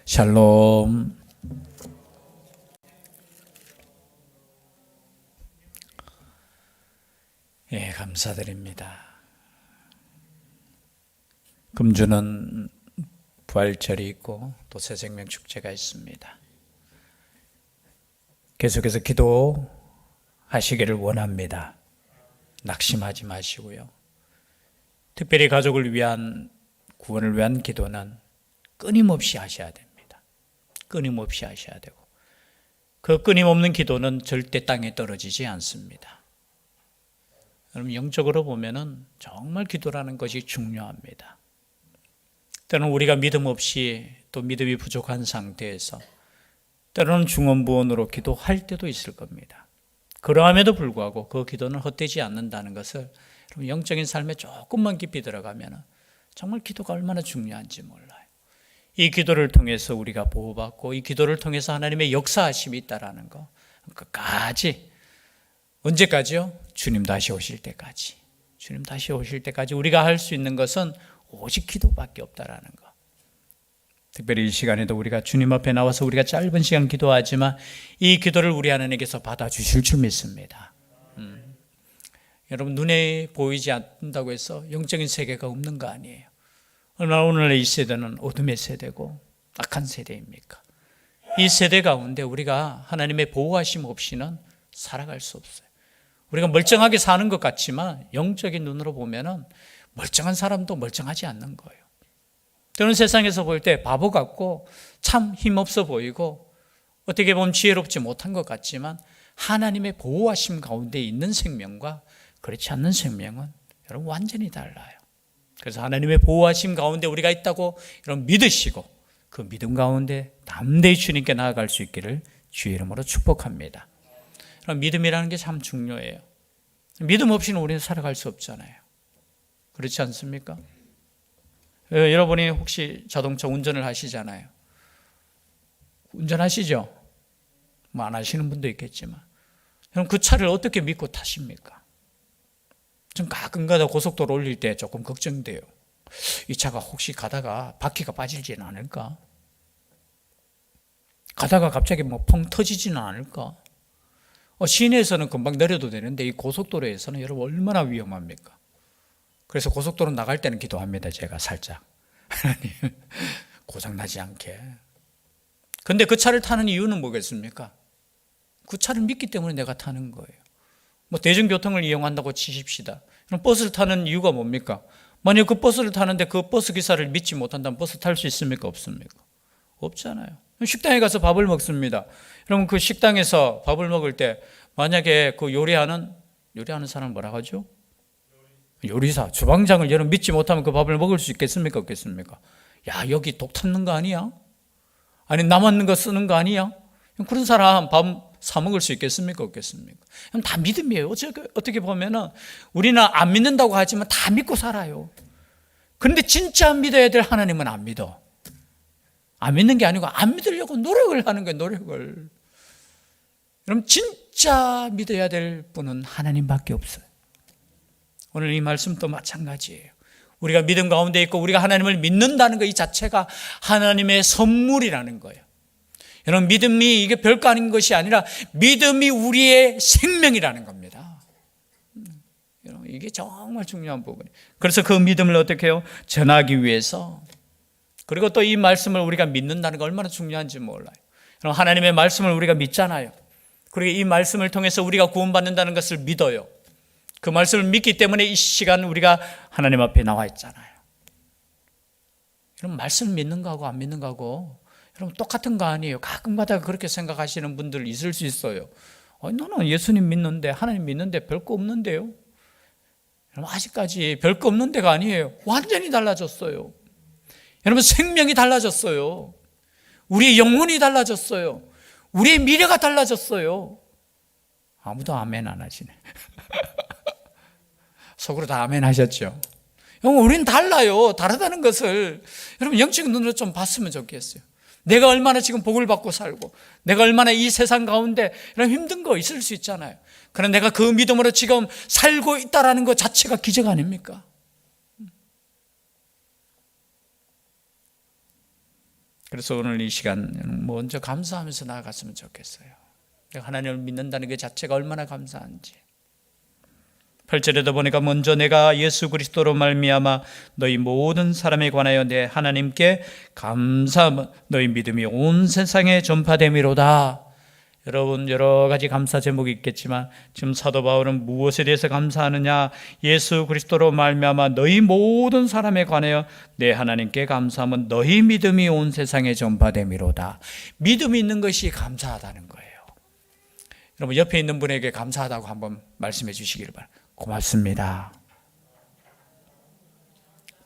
샬롬. 예, 감사드립니다. 금주는 부활절이 있고 또 새생명 축제가 있습니다. 계속해서 기도하시기를 원합니다. 낙심하지 마시고요. 특별히 가족을 위한, 구원을 위한 기도는 끊임없이 하셔야 됩니다. 끊임없이 하셔야 되고, 그 끊임없는 기도는 절대 땅에 떨어지지 않습니다. 여러분, 영적으로 보면은 정말 기도라는 것이 중요합니다. 때로는 우리가 믿음 없이, 또 믿음이 부족한 상태에서 때로는 중언부언으로 기도할 때도 있을 겁니다. 그러함에도 불구하고 그 기도는 헛되지 않는다는 것을 영적인 삶에 조금만 깊이 들어가면 정말 기도가 얼마나 중요한지 몰라요. 이 기도를 통해서 우리가 보호받고, 이 기도를 통해서 하나님의 역사하심이 있다라는 거, 끝까지, 언제까지요? 주님 다시 오실 때까지. 주님 다시 오실 때까지 우리가 할 수 있는 것은 오직 기도밖에 없다라는 거. 특별히 이 시간에도 우리가 주님 앞에 나와서 우리가 짧은 시간 기도하지만 이 기도를 우리 하나님께서 받아주실 줄 믿습니다. 여러분, 눈에 보이지 않는다고 해서 영적인 세계가 없는 거 아니에요. 얼마나 오늘의 이 세대는 어둠의 세대고 악한 세대입니까? 이 세대 가운데 우리가 하나님의 보호하심 없이는 살아갈 수 없어요. 우리가 멀쩡하게 사는 것 같지만 영적인 눈으로 보면은 멀쩡한 사람도 멀쩡하지 않는 거예요. 때로는 세상에서 볼 때 바보 같고 참 힘없어 보이고 어떻게 보면 지혜롭지 못한 것 같지만 하나님의 보호하심 가운데 있는 생명과 그렇지 않는 생명은 여러분 완전히 달라요. 그래서 하나님의 보호하심 가운데 우리가 있다고 여러분 믿으시고 그 믿음 가운데 담대히 주님께 나아갈 수 있기를 주의 이름으로 축복합니다. 그럼 믿음이라는 게 참 중요해요. 믿음 없이는 우리는 살아갈 수 없잖아요. 그렇지 않습니까? 여러분이 혹시 자동차 운전을 하시잖아요. 운전하시죠? 뭐 안 하시는 분도 있겠지만, 그럼 그 차를 어떻게 믿고 타십니까? 좀 가끔가다 고속도로 올릴 때 조금 걱정돼요. 이 차가 혹시 가다가 바퀴가 빠지지는 않을까? 가다가 갑자기 뭐 펑 터지지는 않을까? 시내에서는 금방 내려도 되는데 이 고속도로에서는 여러분 얼마나 위험합니까? 그래서 고속도로 나갈 때는 기도합니다. 제가 살짝 하나님 고장나지 않게. 근데 그 차를 타는 이유는 뭐겠습니까? 그 차를 믿기 때문에 내가 타는 거예요. 뭐 대중교통을 이용한다고 치십시다. 그럼 버스를 타는 이유가 뭡니까? 만약 그 버스를 타는데 그 버스 기사를 믿지 못한다면 버스 탈 수 있습니까? 없습니까? 없잖아요. 식당에 가서 밥을 먹습니다. 여러분, 그 식당에서 밥을 먹을 때 만약에 그 요리하는 사람 뭐라고 하죠? 요리사, 주방장을 여러분 믿지 못하면 그 밥을 먹을 수 있겠습니까? 없겠습니까? 야, 여기 독 탔는 거 아니야? 아니, 남았는 거 쓰는 거 아니야? 그런 사람 밥 사 먹을 수 있겠습니까? 없겠습니까? 다 믿음이에요. 어떻게 보면은 우리는 안 믿는다고 하지만 다 믿고 살아요. 그런데 진짜 믿어야 될 하나님은 안 믿어. 안 믿는 게 아니고 안 믿으려고 노력을 하는 거예요. 노력을. 그럼 진짜 믿어야 될 분은 하나님밖에 없어요. 오늘 이 말씀도 마찬가지예요. 우리가 믿음 가운데 있고 우리가 하나님을 믿는다는 것 이 자체가 하나님의 선물이라는 거예요. 여러분, 믿음이 이게 별거 아닌 것이 아니라 믿음이 우리의 생명이라는 겁니다. 여러분, 이게 정말 중요한 부분이에요. 그래서 그 믿음을 어떻게 해요? 전하기 위해서. 그리고 또 이 말씀을 우리가 믿는다는 게 얼마나 중요한지 몰라요. 여러분, 하나님의 말씀을 우리가 믿잖아요. 그리고 이 말씀을 통해서 우리가 구원받는다는 것을 믿어요. 그 말씀을 믿기 때문에 이 시간 우리가 하나님 앞에 나와 있잖아요. 여러분, 말씀을 믿는 거하고 안 믿는 거하고 여러분 똑같은 거 아니에요. 가끔가다 그렇게 생각하시는 분들 있을 수 있어요. 나는 예수님 믿는데, 하나님 믿는데 별거 없는데요. 여러분, 아직까지 별거 없는 데가 아니에요. 완전히 달라졌어요. 여러분, 생명이 달라졌어요. 우리의 영혼이 달라졌어요. 우리의 미래가 달라졌어요. 아무도 아멘 안 하시네. 속으로 다 아멘 하셨죠? 우리는 달라요. 다르다는 것을 여러분 영적인 눈으로 좀 봤으면 좋겠어요. 내가 얼마나 지금 복을 받고 살고 내가 얼마나 이 세상 가운데 이런 힘든 거 있을 수 있잖아요. 그러나 내가 그 믿음으로 지금 살고 있다는 것 자체가 기적 아닙니까? 그래서 오늘 이 시간 먼저 감사하면서 나아갔으면 좋겠어요. 내가 하나님을 믿는다는 게 자체가 얼마나 감사한지. 8절에도 보니까 먼저 내가 예수 그리스도로 말미암아 너희 모든 사람에 관하여 내 하나님께 감사 너희 믿음이 온 세상에 전파됨이로다. 여러분 여러 가지 감사 제목이 있겠지만 지금 사도 바울은 무엇에 대해서 감사하느냐? 예수 그리스도로 말미암아 너희 모든 사람에 관하여 내 하나님께 감사하면 너희 믿음이 온 세상에 전파됨이로다. 믿음이 있는 것이 감사하다는 거예요. 여러분 옆에 있는 분에게 감사하다고 한번 말씀해 주시길 바랍니다. 고맙습니다.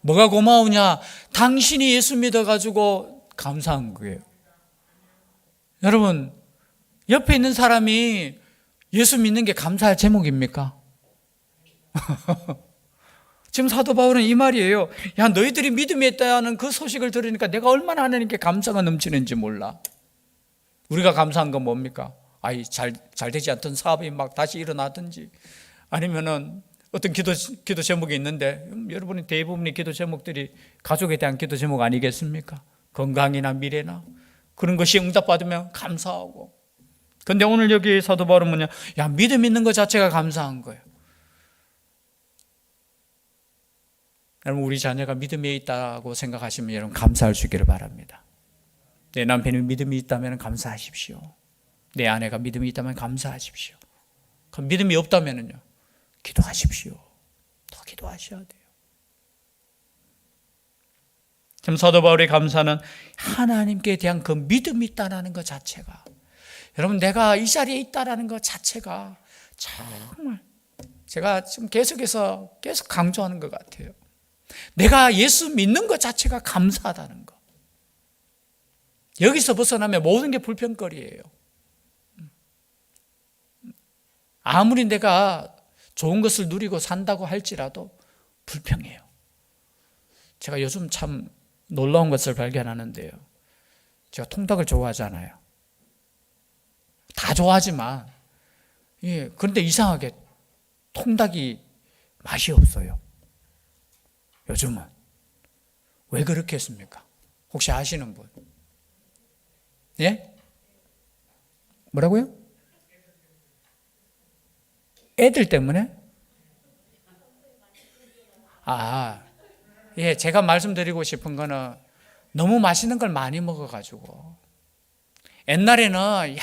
뭐가 고마우냐? 당신이 예수 믿어가지고 감사한 거예요. 여러분 옆에 있는 사람이 예수 믿는 게 감사할 제목입니까? 지금 사도 바울은 이 말이에요. 야, 너희들이 믿음이 있다는 그 소식을 들으니까 내가 얼마나 하나님께 감사가 넘치는지 몰라. 우리가 감사한 건 뭡니까? 잘 되지 않던 사업이 막 다시 일어나든지, 아니면은 어떤 기도 제목이 있는데, 여러분이 대부분의 기도 제목들이 가족에 대한 기도 제목 아니겠습니까? 건강이나 미래나 그런 것이 응답받으면 감사하고. 근데 오늘 여기 사도 바울은 뭐냐? 야, 믿음 있는 것 자체가 감사한 거예요. 여러분 우리 자녀가 믿음이 있다고 생각하시면 여러분 감사할 수 있기를 바랍니다. 내 남편이 믿음이 있다면 감사하십시오. 내 아내가 믿음이 있다면 감사하십시오. 그럼 믿음이 없다면요, 기도하십시오. 더 기도하셔야 돼요. 지금 사도 바울의 감사는 하나님께 대한 그 믿음이 있다는 것 자체가, 여러분 내가 이 자리에 있다는 것 자체가 정말 제가 지금 계속 강조하는 것 같아요. 내가 예수 믿는 것 자체가 감사하다는 것. 여기서 벗어나면 모든 게 불평거리예요. 아무리 내가 좋은 것을 누리고 산다고 할지라도 불평해요. 제가 요즘 참 놀라운 것을 발견하는데요. 제가 통닭을 좋아하잖아요. 다 좋아하지만, 그런데 이상하게 통닭이 맛이 없어요. 요즘은. 왜 그렇게 했습니까? 혹시 아시는 분? 예? 뭐라고요? 애들 때문에? 제가 말씀드리고 싶은 거는 너무 맛있는 걸 많이 먹어가지고. 옛날에는,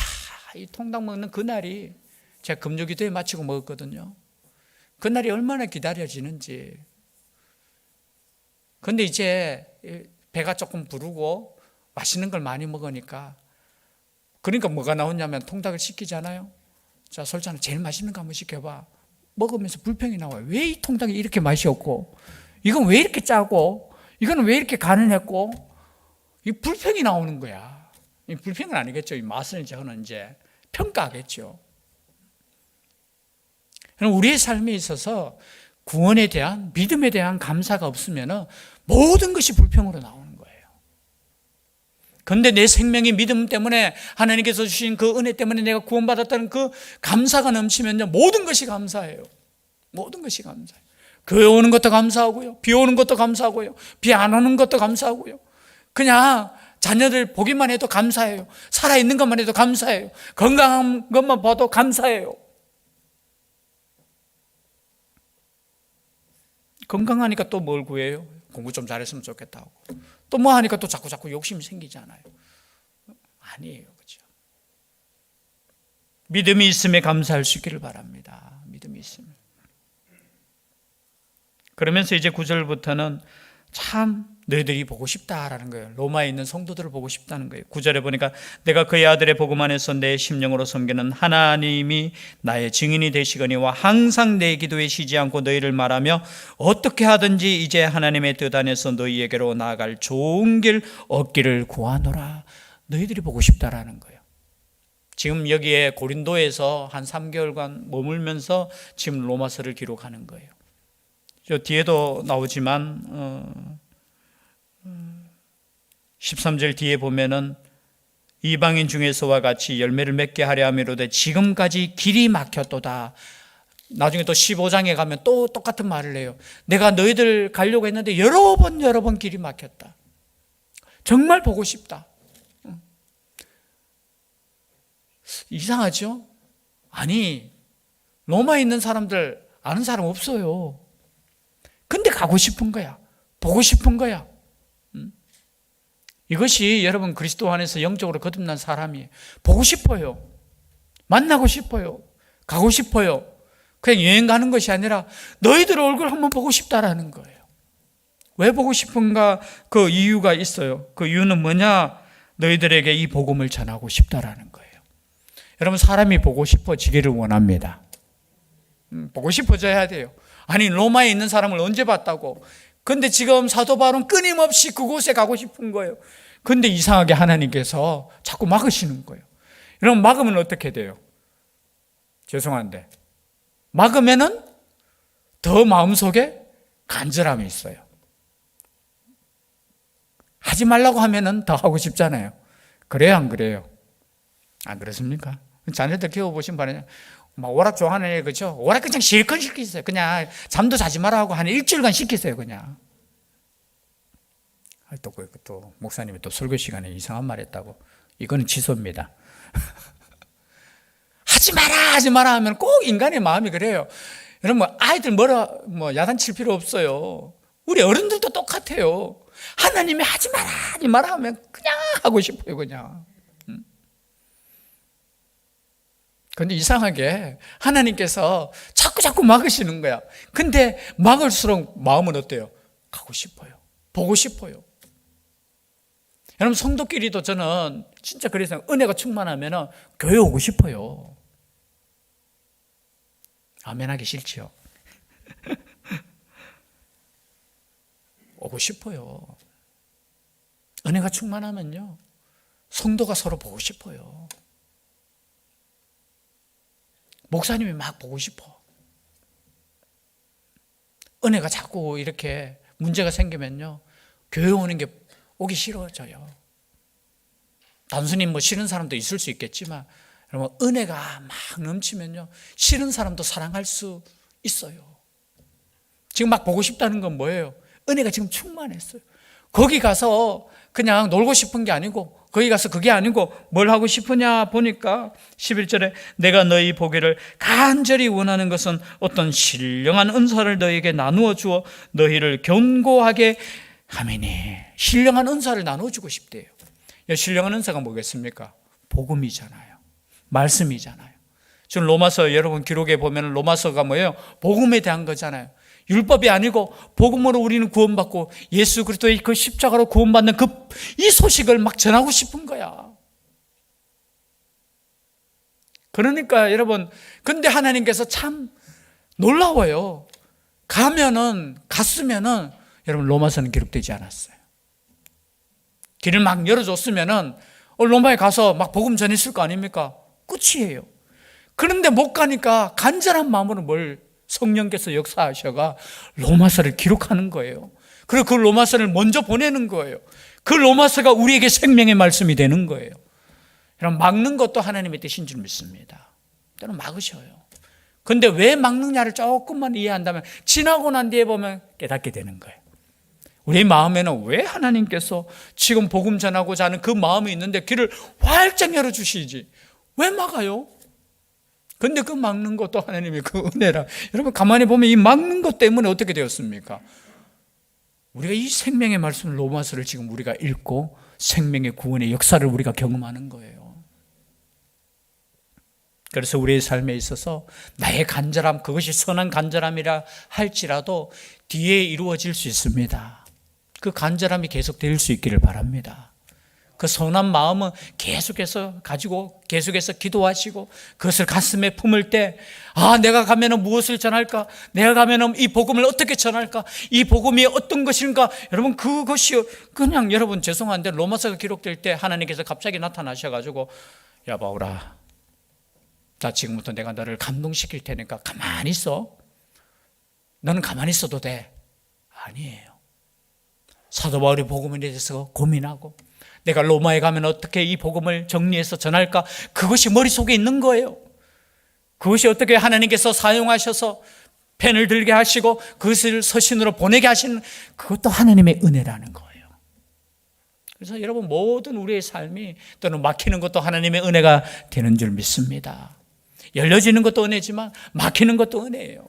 이 통닭 먹는 그날이, 제가 금요기도에 마치고 먹었거든요. 그날이 얼마나 기다려지는지. 근데 이제 배가 조금 부르고 맛있는 걸 많이 먹으니까, 그러니까 뭐가 나오냐면 통닭을 시키잖아요. 자, 솔찬아 제일 맛있는 거 한번 시켜봐. 먹으면서 불평이 나와요. 왜 이 통닭이 이렇게 맛이 없고, 이건 왜 이렇게 짜고, 이건 왜 이렇게 간을 했고, 이 불평이 나오는 거야. 이 불평은 아니겠죠. 이 맛을 저는 이제 평가하겠죠. 우리의 삶에 있어서 구원에 대한, 믿음에 대한 감사가 없으면 모든 것이 불평으로 나오는 거예요. 그런데 내 생명의 믿음 때문에, 하나님께서 주신 그 은혜 때문에 내가 구원받았다는 그 감사가 넘치면요, 모든 것이 감사해요. 모든 것이 감사해요. 교회 오는 것도 감사하고요, 비 오는 것도 감사하고요, 비 안 오는 것도 감사하고요, 그냥 자녀들 보기만 해도 감사해요. 살아있는 것만 해도 감사해요. 건강한 것만 봐도 감사해요. 건강하니까 또 뭘 구해요? 공부 좀 잘했으면 좋겠다 하고, 또 뭐 하니까 또 자꾸 욕심이 생기잖아요. 아니에요, 그렇죠? 믿음이 있음에 감사할 수 있기를 바랍니다. 믿음이 있으면. 그러면서 이제 9절부터는 참 너희들이 보고 싶다라는 거예요. 로마에 있는 성도들을 보고 싶다는 거예요. 9절에 보니까 내가 그의 아들의 복음 안에서 내 심령으로 섬기는 하나님이 나의 증인이 되시거니와 항상 내 기도에 쉬지 않고 너희를 말하며 어떻게 하든지 이제 하나님의 뜻 안에서 너희에게로 나아갈 좋은 길 얻기를 구하노라. 너희들이 보고 싶다라는 거예요. 지금 여기에 고린도에서 한 3개월간 머물면서 지금 로마서를 기록하는 거예요. 저 뒤에도 나오지만 13절 뒤에 보면은 이방인 중에서와 같이 열매를 맺게 하려 함이로되 지금까지 길이 막혔도다. 나중에 또 15장에 가면 또 똑같은 말을 해요. 내가 너희들 가려고 했는데 여러 번 길이 막혔다. 정말 보고 싶다. 이상하죠? 아니, 로마에 있는 사람들 아는 사람 없어요. 근데 가고 싶은 거야. 보고 싶은 거야. 이것이 여러분 그리스도 안에서 영적으로 거듭난 사람이에요. 보고 싶어요. 만나고 싶어요. 가고 싶어요. 그냥 여행 가는 것이 아니라 너희들 얼굴 한번 보고 싶다라는 거예요. 왜 보고 싶은가? 그 이유가 있어요. 그 이유는 뭐냐? 너희들에게 이 복음을 전하고 싶다라는 거예요. 여러분, 사람이 보고 싶어지기를 원합니다. 보고 싶어져야 돼요. 아니, 로마에 있는 사람을 언제 봤다고? 근데 지금 사도 바울은 끊임없이 그곳에 가고 싶은 거예요. 근데 이상하게 하나님께서 자꾸 막으시는 거예요. 여러분, 막으면 어떻게 돼요? 죄송한데 막으면은 더 마음속에 간절함이 있어요. 하지 말라고 하면은 더 하고 싶잖아요. 그래요, 안 그래요? 안 그렇습니까? 자녀들 키워보신 바람에 막 오락 좋아하는 애, 그죠? 오락 그냥 실컷 시키세요. 그냥 잠도 자지 마라 하고 한 일주일간 시키세요, 그냥. 또 목사님이 또 설교 시간에 이상한 말 했다고. 이거는 취소입니다. 하지 마라 하면 꼭 인간의 마음이 그래요. 여러분, 아이들 야단칠 필요 없어요. 우리 어른들도 똑같아요. 하나님이 하지 마라 하면 그냥 하고 싶어요, 그냥. 근데 이상하게 하나님께서 자꾸 막으시는 거야. 근데 막을수록 마음은 어때요? 가고 싶어요. 보고 싶어요. 여러분, 성도끼리도 저는 진짜 그래서 은혜가 충만하면 교회 오고 싶어요. 아멘 하기 싫지요. 오고 싶어요. 은혜가 충만하면요, 성도가 서로 보고 싶어요. 목사님이 막 보고 싶어. 은혜가 자꾸 이렇게 문제가 생기면요, 교회 오는 게 오기 싫어져요. 단순히 싫은 사람도 있을 수 있겠지만, 여러분, 은혜가 막 넘치면요, 싫은 사람도 사랑할 수 있어요. 지금 막 보고 싶다는 건 뭐예요? 은혜가 지금 충만했어요. 거기 가서 그냥 놀고 싶은 게 아니고, 거기 가서 그게 아니고 뭘 하고 싶으냐 보니까 11절에 내가 너희 보기를 간절히 원하는 것은 어떤 신령한 은사를 너희에게 나누어 주어 너희를 견고하게 하매니. 신령한 은사를 나눠주고 싶대요. 신령한 은사가 뭐겠습니까? 복음이잖아요. 말씀이잖아요. 지금 로마서 여러분 기록에 보면 로마서가 뭐예요? 복음에 대한 거잖아요. 율법이 아니고 복음으로 우리는 구원받고 예수 그리스도의 그 십자가로 구원받는 이 소식을 막 전하고 싶은 거야. 그러니까 여러분, 근데 하나님께서 참 놀라워요. 갔으면은 여러분, 로마서는 기록되지 않았어요. 길을 막 열어줬으면은 로마에 가서 막 복음 전했을 거 아닙니까? 끝이에요. 그런데 못 가니까 간절한 마음으로 성령께서 역사하셔가 로마서를 기록하는 거예요. 그리고 그 로마서를 먼저 보내는 거예요. 그 로마서가 우리에게 생명의 말씀이 되는 거예요. 여러분, 막는 것도 하나님의 뜻인 줄 믿습니다. 때로는 막으셔요. 근데 왜 막느냐를 조금만 이해한다면 지나고 난 뒤에 보면 깨닫게 되는 거예요. 우리 마음에는 왜 하나님께서 지금 복음 전하고자 하는 그 마음이 있는데 길을 활짝 열어주시지 왜 막아요? 근데 그 막는 것도 하나님의 그 은혜라. 여러분, 가만히 보면 이 막는 것 때문에 어떻게 되었습니까? 우리가 이 생명의 말씀 로마서를 지금 우리가 읽고 생명의 구원의 역사를 우리가 경험하는 거예요. 그래서 우리의 삶에 있어서 나의 간절함, 그것이 선한 간절함이라 할지라도 뒤에 이루어질 수 있습니다. 그 간절함이 계속될 수 있기를 바랍니다. 그 선한 마음은 계속해서 가지고 계속해서 기도하시고 그것을 가슴에 품을 때, 내가 가면은 무엇을 전할까? 내가 가면은 이 복음을 어떻게 전할까? 이 복음이 어떤 것인가? 여러분, 그것이 그냥 여러분 죄송한데 로마서가 기록될 때 하나님께서 갑자기 나타나셔가지고, 야 바울아, 자 지금부터 내가 너를 감동시킬 테니까 가만히 있어. 너는 가만히 있어도 돼. 아니에요. 사도 바울이 복음에 대해서 고민하고 내가 로마에 가면 어떻게 이 복음을 정리해서 전할까? 그것이 머릿속에 있는 거예요. 그것이 어떻게 하나님께서 사용하셔서 펜을 들게 하시고 그것을 서신으로 보내게 하시는, 그것도 하나님의 은혜라는 거예요. 그래서 여러분 모든 우리의 삶이 때로는 막히는 것도 하나님의 은혜가 되는 줄 믿습니다. 열려지는 것도 은혜지만 막히는 것도 은혜예요.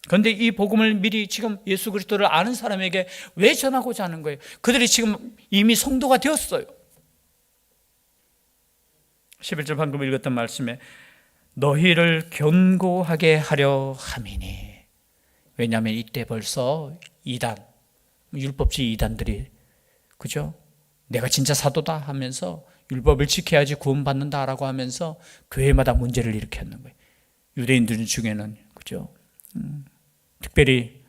그런데 이 복음을 미리 지금 예수 그리스도를 아는 사람에게 왜 전하고자 하는 거예요? 그들이 지금 이미 성도가 되었어요. 11절 방금 읽었던 말씀에 너희를 견고하게 하려 함이니. 왜냐하면 이때 벌써 이단, 율법주의 이단들이, 그죠? 내가 진짜 사도다 하면서 율법을 지켜야지 구원받는다라고 하면서 교회마다 문제를 일으켰는 거예요. 유대인들 중에는, 그죠? 특별히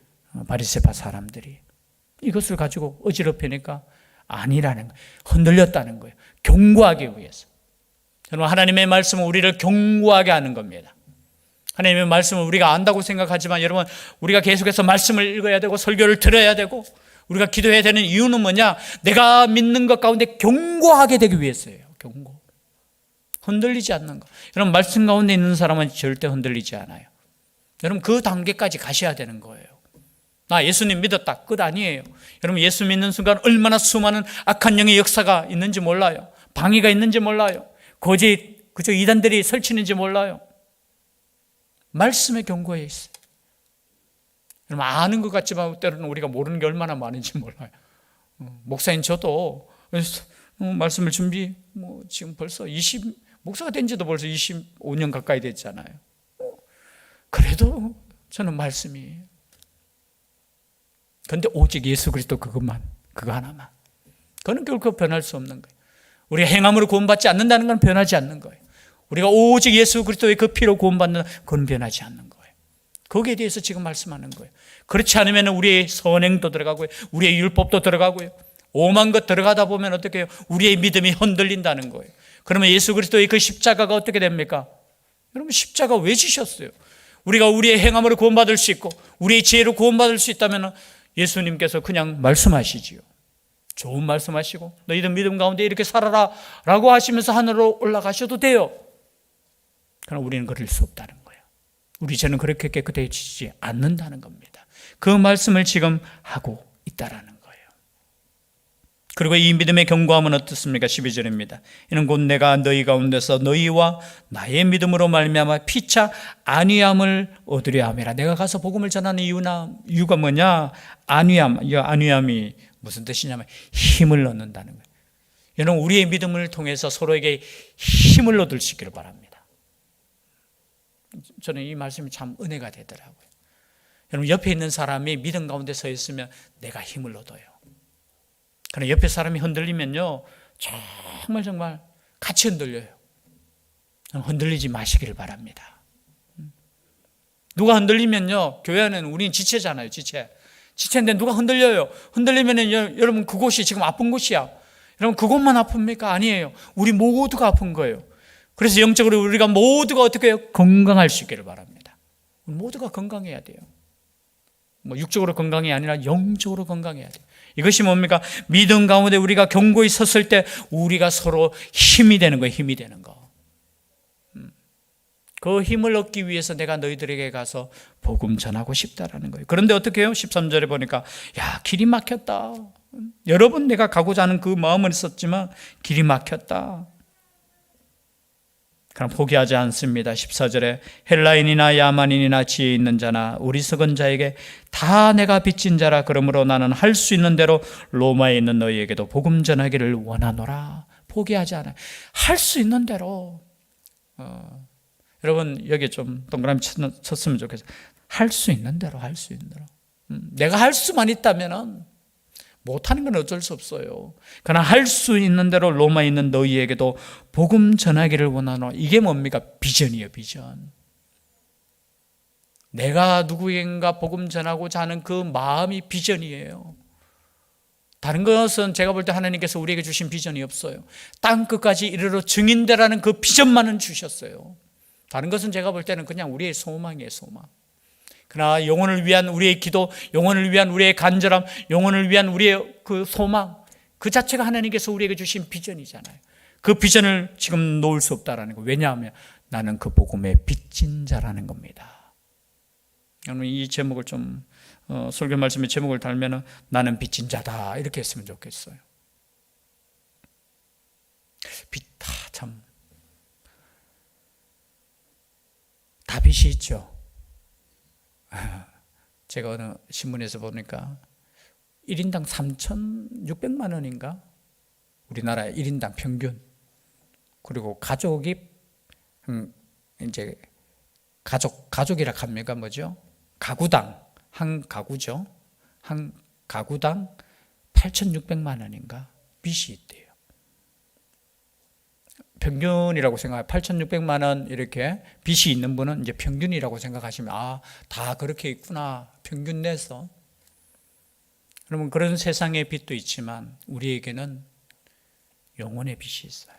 바리새파 사람들이 이것을 가지고 어지럽히니까 아니라는 거예요. 흔들렸다는 거예요. 경고하기 위해서. 여러분, 하나님의 말씀은 우리를 경고하게 하는 겁니다. 하나님의 말씀을 우리가 안다고 생각하지만 여러분, 우리가 계속해서 말씀을 읽어야 되고 설교를 들어야 되고 우리가 기도해야 되는 이유는 뭐냐? 내가 믿는 것 가운데 경고하게 되기 위해서예요. 경고. 흔들리지 않는 것. 여러분, 말씀 가운데 있는 사람은 절대 흔들리지 않아요. 여러분, 그 단계까지 가셔야 되는 거예요. 나 예수님 믿었다. 끝 아니에요. 여러분, 예수 믿는 순간 얼마나 수많은 악한 영의 역사가 있는지 몰라요. 방해가 있는지 몰라요. 거짓, 그저 이단들이 설치는지 몰라요. 말씀의 경고에 있어요. 여러분, 아는 것 같지만 때로는 우리가 모르는 게 얼마나 많은지 몰라요. 목사인 저도 말씀을 지금 벌써 목사가 된 지도 벌써 25년 가까이 됐잖아요. 그래도 저는 말씀이에요. 그런데 오직 예수 그리스도 그거 하나만. 그건 결코 변할 수 없는 거예요. 우리가 행함으로 구원받지 않는다는 건 변하지 않는 거예요. 우리가 오직 예수 그리스도의 그 피로 구원받는 그건 변하지 않는 거예요. 거기에 대해서 지금 말씀하는 거예요. 그렇지 않으면 우리의 선행도 들어가고요. 우리의 율법도 들어가고요. 오만 것 들어가다 보면 어떻게 해요? 우리의 믿음이 흔들린다는 거예요. 그러면 예수 그리스도의 그 십자가가 어떻게 됩니까? 여러분, 십자가 왜 지셨어요? 우리가 우리의 행함으로 구원받을 수 있고 우리의 지혜로 구원받을 수 있다면 예수님께서 그냥 말씀하시지요. 좋은 말씀하시고 너희들 믿음 가운데 이렇게 살아라 라고 하시면서 하늘로 올라가셔도 돼요. 그러나 우리는 그럴 수 없다는 거예요. 우리 죄는 그렇게 깨끗해지지 않는다는 겁니다. 그 말씀을 지금 하고 있다라는 거예요. 그리고 이 믿음의 경고함은 어떻습니까? 12절입니다. 이는 곧 내가 너희 가운데서 너희와 나의 믿음으로 말미암아 피차 안위함을 얻으려 함이라. 내가 가서 복음을 전하는 이유가 뭐냐? 안위함이 무슨 뜻이냐면 힘을 얻는다는 거예요. 여러분, 우리의 믿음을 통해서 서로에게 힘을 얻을 수 있기를 바랍니다. 저는 이 말씀이 참 은혜가 되더라고요. 여러분, 옆에 있는 사람이 믿음 가운데 서 있으면 내가 힘을 얻어요. 그러나 옆에 사람이 흔들리면요, 정말 같이 흔들려요. 흔들리지 마시기를 바랍니다. 누가 흔들리면요, 교회 안에는 우리는 지체잖아요. 지체인데 누가 흔들려요. 흔들리면은 여러분, 그곳이 지금 아픈 곳이야. 여러분, 그곳만 아픕니까? 아니에요. 우리 모두가 아픈 거예요. 그래서 영적으로 우리가 모두가 어떻게 해요? 건강할 수 있기를 바랍니다. 모두가 건강해야 돼요. 육적으로 건강이 아니라 영적으로 건강해야 돼요. 이것이 뭡니까? 믿음 가운데 우리가 견고히 섰을 때 우리가 서로 힘이 되는 거예요. 힘이 되는 거. 그 힘을 얻기 위해서 내가 너희들에게 가서 복음 전하고 싶다라는 거예요. 그런데 어떻게 해요? 13절에 보니까 길이 막혔다. 여러 번 내가 가고자 하는 그 마음은 있었지만 길이 막혔다. 그럼 포기하지 않습니다. 14절에 헬라인이나 야만인이나 지혜 있는 자나 어리석은 자에게 다 내가 빚진 자라. 그러므로 나는 할 수 있는 대로 로마에 있는 너희에게도 복음 전하기를 원하노라. 포기하지 않아요. 할 수 있는 대로. 여러분, 여기 좀 동그라미 쳤으면 좋겠어요. 할 수 있는 대로, 할 수 있는 대로. 내가 할 수만 있다면 못하는 건 어쩔 수 없어요. 그러나 할 수 있는 대로 로마에 있는 너희에게도 복음 전하기를 원하노. 이게 뭡니까? 비전이에요, 비전. 내가 누구인가 복음 전하고자 하는 그 마음이 비전이에요. 다른 것은 제가 볼 때 하나님께서 우리에게 주신 비전이 없어요. 땅 끝까지 이르러 증인되라는 그 비전만은 주셨어요. 다른 것은 제가 볼 때는 그냥 우리의 소망이에요, 소망. 그러나 영혼을 위한 우리의 기도, 영혼을 위한 우리의 간절함, 영혼을 위한 우리의 그 소망, 그 자체가 하나님께서 우리에게 주신 비전이잖아요. 그 비전을 지금 놓을 수 없다라는 거예요. 왜냐하면 나는 그 복음의 빚진 자라는 겁니다. 여러분, 이 제목을 좀 설교 말씀의 제목을 달면 나는 빚진 자다 이렇게 했으면 좋겠어요. 빚 참 다 빚이 있죠. 제가 어느 신문에서 보니까 1인당 3,600만 원인가? 우리나라 1인당 평균. 그리고 가족이 이제 가족이라 합니까? 뭐죠? 가구당 한 가구죠. 한 가구당 8,600만 원인가? 빚이 있대요. 평균이라고 생각해요. 8,600만 원 이렇게 빚이 있는 분은 이제 평균이라고 생각하시면 다 그렇게 있구나. 평균 내서. 여러분 그런 세상의 빚도 있지만 우리에게는 영혼의 빚이 있어요.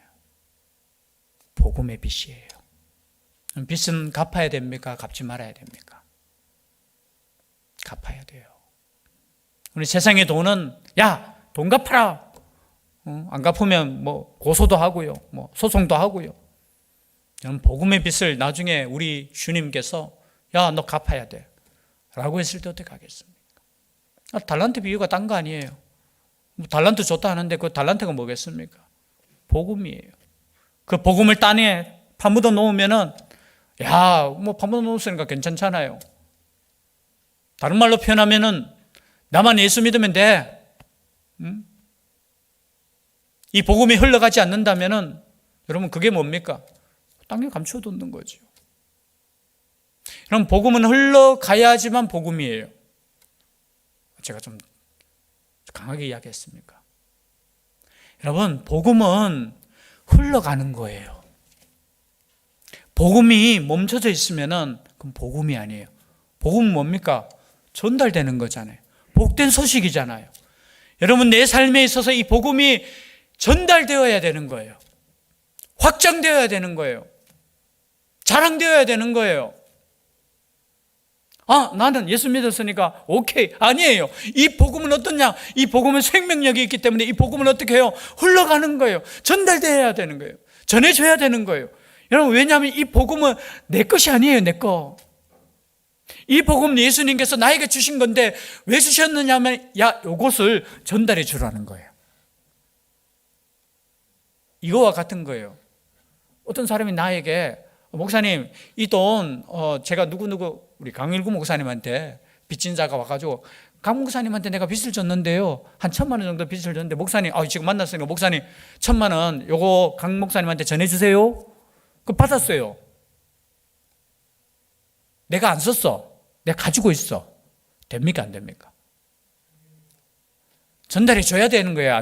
복음의 빚이에요. 빚은 갚아야 됩니까? 갚지 말아야 됩니까? 갚아야 돼요. 우리 세상의 돈은 돈 갚아라. 안 갚으면 고소도 하고요. 소송도 하고요. 저는 복음의 빚을 나중에 우리 주님께서 너 갚아야 돼. 라고 했을 때 어떻게 하겠습니까? 달란트 비유가 딴 거 아니에요. 달란트 줬다 하는데 그 달란트가 뭐겠습니까? 복음이에요. 그 복음을 땅에 파묻어 놓으면은 파묻어 놓으니까 괜찮잖아요. 다른 말로 표현하면은 나만 예수 믿으면 돼. 이 복음이 흘러가지 않는다면은 여러분 그게 뭡니까? 땅에 감춰두는 거죠. 여러분 복음은 흘러가야지만 복음이에요. 제가 좀 강하게 이야기했습니까? 여러분 복음은 흘러가는 거예요. 복음이 멈춰져 있으면은 그건 복음이 아니에요. 복음은 뭡니까? 전달되는 거잖아요. 복된 소식이잖아요. 여러분 내 삶에 있어서 이 복음이 전달되어야 되는 거예요. 확장되어야 되는 거예요. 자랑되어야 되는 거예요. 나는 예수 믿었으니까 오케이. 아니에요. 이 복음은 어떠냐? 이 복음은 생명력이 있기 때문에 이 복음은 어떻게 해요? 흘러가는 거예요. 전달되어야 되는 거예요. 전해줘야 되는 거예요. 여러분 왜냐하면 이 복음은 내 것이 아니에요. 내 거. 이 복음은 예수님께서 나에게 주신 건데 왜 주셨느냐 하면 요것을 전달해 주라는 거예요. 이거와 같은 거예요. 어떤 사람이 나에게 목사님 이 돈 제가 누구누구 우리 강일구 목사님한테 빚진 자가 와가지고 강 목사님한테 내가 빚을 줬는데요 한 1,000만 원 정도 빚을 줬는데 목사님 지금 만났으니까 목사님 1,000만 원 요거 강 목사님한테 전해주세요. 그 받았어요. 내가 안 썼어. 내가 가지고 있어. 됩니까 안 됩니까? 전달해 줘야 되는 거예요?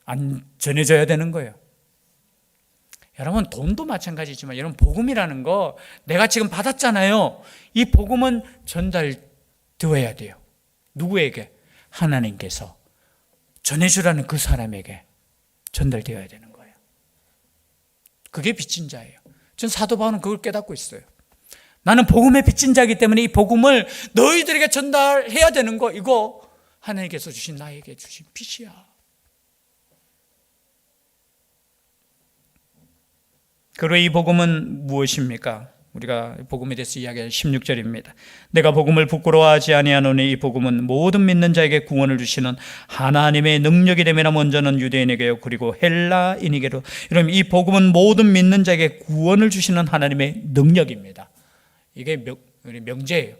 안 전해줘야 되는 거예요? 여러분 돈도 마찬가지지만 여러분 복음이라는 거 내가 지금 받았잖아요. 이 복음은 전달되어야 돼요. 누구에게? 하나님께서 전해주라는 그 사람에게 전달되어야 되는 거예요. 그게 빚진 자예요. 전 사도 바울은 그걸 깨닫고 있어요. 나는 복음의 빚진 자이기 때문에 이 복음을 너희들에게 전달해야 되는 거 이거 하나님께서 주신 나에게 주신 빚이야. 그리고 이 복음은 무엇입니까? 우리가 복음에 대해서 이야기하는 16절입니다. 내가 복음을 부끄러워하지 아니하노니 이 복음은 모든 믿는 자에게 구원을 주시는 하나님의 능력이 됨이라. 먼저는 유대인에게요 그리고 헬라인에게로. 여러분 이 복음은 모든 믿는 자에게 구원을 주시는 하나님의 능력입니다. 이게 명제예요.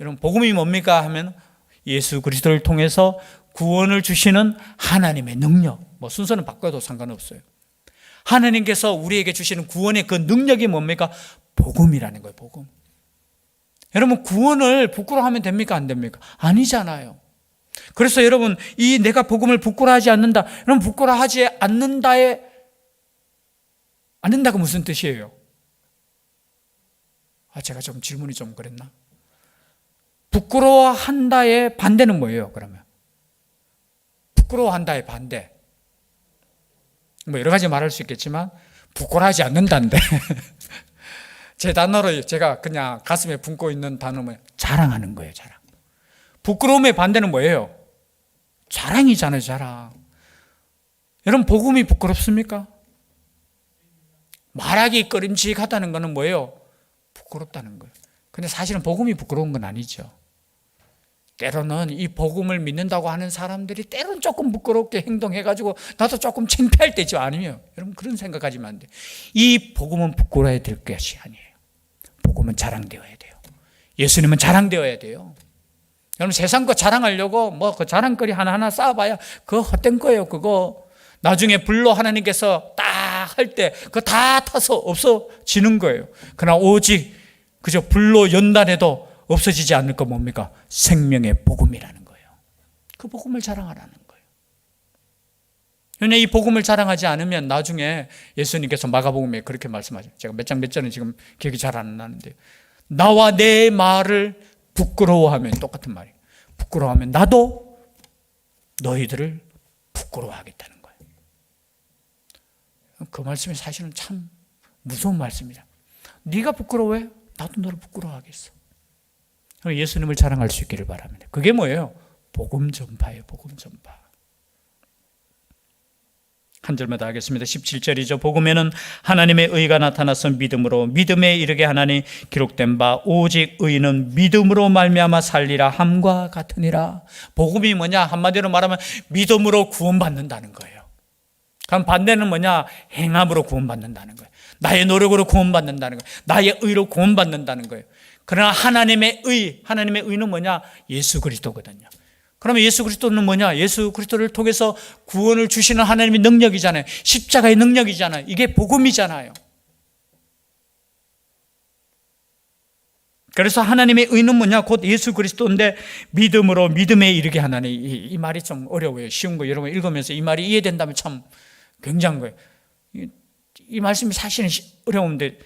여러분 복음이 뭡니까 하면 예수 그리스도를 통해서 구원을 주시는 하나님의 능력. 순서는 바꿔도 상관없어요. 하나님께서 우리에게 주시는 구원의 그 능력이 뭡니까? 복음이라는 거예요. 복음. 여러분 구원을 부끄러워하면 됩니까? 안 됩니까? 아니잖아요. 그래서 여러분 이 내가 복음을 부끄러워하지 않는다. 여러분 부끄러워하지 않는다가 무슨 뜻이에요? 제가 좀 질문이 좀 그랬나? 부끄러워한다의 반대는 뭐예요? 그러면 부끄러워한다의 반대. 여러 가지 말할 수 있겠지만 부끄러워하지 않는다인데 제 단어로 제가 그냥 가슴에 품고 있는 단어는 자랑하는 거예요. 자랑. 부끄러움의 반대는 뭐예요? 자랑이잖아요. 자랑. 여러분 복음이 부끄럽습니까? 말하기 꺼림칙하다는 것은 뭐예요? 부끄럽다는 거예요. 근데 사실은 복음이 부끄러운 건 아니죠. 때로는 이 복음을 믿는다고 하는 사람들이 때로는 조금 부끄럽게 행동해가지고 나도 조금 창피할 때죠. 아니에요. 여러분 그런 생각하시면 안 돼요. 이 복음은 부끄러워야 될 것이 아니에요. 복음은 자랑되어야 돼요. 예수님은 자랑되어야 돼요. 여러분 세상 거 자랑하려고 뭐 그 자랑거리 하나하나 쌓아봐야 그거 헛된 거예요. 그거 나중에 불로 하나님께서 딱 할 때 그거 다 타서 없어지는 거예요. 그러나 오직 그저 불로 연단해도 없어지지 않을 거 뭡니까? 생명의 복음이라는 거예요. 그 복음을 자랑하라는 거예요. 왜냐 이 복음을 자랑하지 않으면 나중에 예수님께서 마가복음에 그렇게 말씀하죠. 제가 몇 장 몇 절은 지금 기억이 잘 안 나는데 나와 내 말을 부끄러워하면 똑같은 말이에요. 부끄러워하면 나도 너희들을 부끄러워하겠다는 거예요. 그 말씀이 사실은 참 무서운 말씀이다. 네가 부끄러워해? 나도 너를 부끄러워하겠어. 예수님을 자랑할 수 있기를 바랍니다. 그게 뭐예요? 복음 전파예요. 복음 전파. 한 절만 더 하겠습니다. 17절이죠. 복음에는 하나님의 의가 나타나서 믿음으로 믿음에 이르게 하나니 기록된 바 오직 의는 믿음으로 말미암아 살리라 함과 같으니라. 복음이 뭐냐? 한마디로 말하면 믿음으로 구원받는다는 거예요. 그럼 반대는 뭐냐? 행함으로 구원받는다는 거예요. 나의 노력으로 구원받는다는 거예요. 나의 의로 구원받는다는 거예요. 그러나 하나님의 의는 뭐냐? 예수 그리스도거든요. 그러면 예수 그리스도는 뭐냐? 예수 그리스도를 통해서 구원을 주시는 하나님의 능력이잖아요. 십자가의 능력이잖아요. 이게 복음이잖아요. 그래서 하나님의 의는 뭐냐? 곧 예수 그리스도인데 믿음으로 믿음에 이르게 하나니. 이 말이 좀 어려워요. 쉬운 거 여러분 읽으면서 이 말이 이해된다면 참 굉장한 거예요. 이 말씀이 사실은 어려운데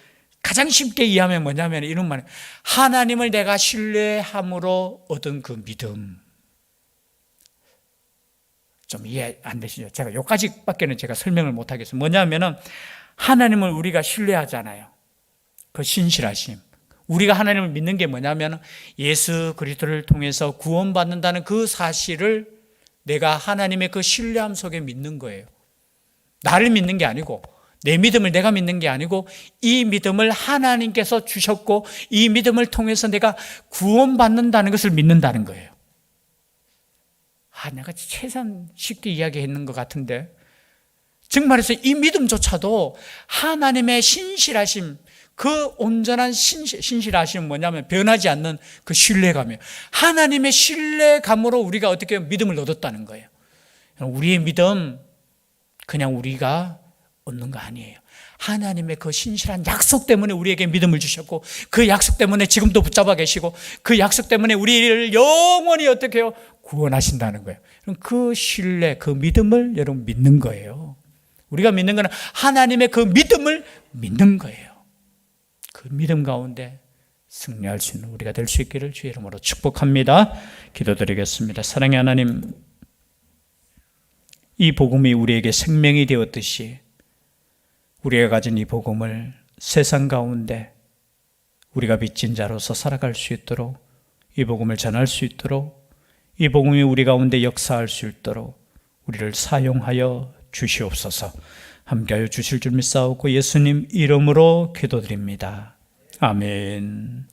가장 쉽게 이해하면 뭐냐면 이런 말이에요. 하나님을 내가 신뢰함으로 얻은 그 믿음. 좀 이해 안 되시죠? 제가 여기까지밖에는 제가 설명을 못 하겠어요. 뭐냐면은 하나님을 우리가 신뢰하잖아요. 그 신실하심. 우리가 하나님을 믿는 게 뭐냐면 예수 그리스도를 통해서 구원받는다는 그 사실을 내가 하나님의 그 신뢰함 속에 믿는 거예요. 나를 믿는 게 아니고 내 믿음을 내가 믿는 게 아니고 이 믿음을 하나님께서 주셨고 이 믿음을 통해서 내가 구원받는다는 것을 믿는다는 거예요. 내가 최대한 쉽게 이야기했는 것 같은데 정말해서 이 믿음조차도 하나님의 신실하심, 그 온전한 신실하심은 뭐냐면 변하지 않는 그 신뢰감이에요. 하나님의 신뢰감으로 우리가 어떻게 믿음을 얻었다는 거예요. 우리의 믿음 그냥 우리가 얻는 거 아니에요. 하나님의 그 신실한 약속 때문에 우리에게 믿음을 주셨고 그 약속 때문에 지금도 붙잡아 계시고 그 약속 때문에 우리를 영원히 어떻게 해요? 구원하신다는 거예요. 그럼 그 신뢰, 그 믿음을 여러분 믿는 거예요. 우리가 믿는 거는 하나님의 그 믿음을 믿는 거예요. 그 믿음 가운데 승리할 수 있는 우리가 될 수 있기를 주의 이름으로 축복합니다. 기도드리겠습니다. 사랑의 하나님, 이 복음이 우리에게 생명이 되었듯이 우리가 가진 이 복음을 세상 가운데 우리가 빚진 자로서 살아갈 수 있도록 이 복음을 전할 수 있도록 이 복음이 우리 가운데 역사할 수 있도록 우리를 사용하여 주시옵소서. 함께하여 주실 줄 믿사오고 예수님 이름으로 기도드립니다. 아멘.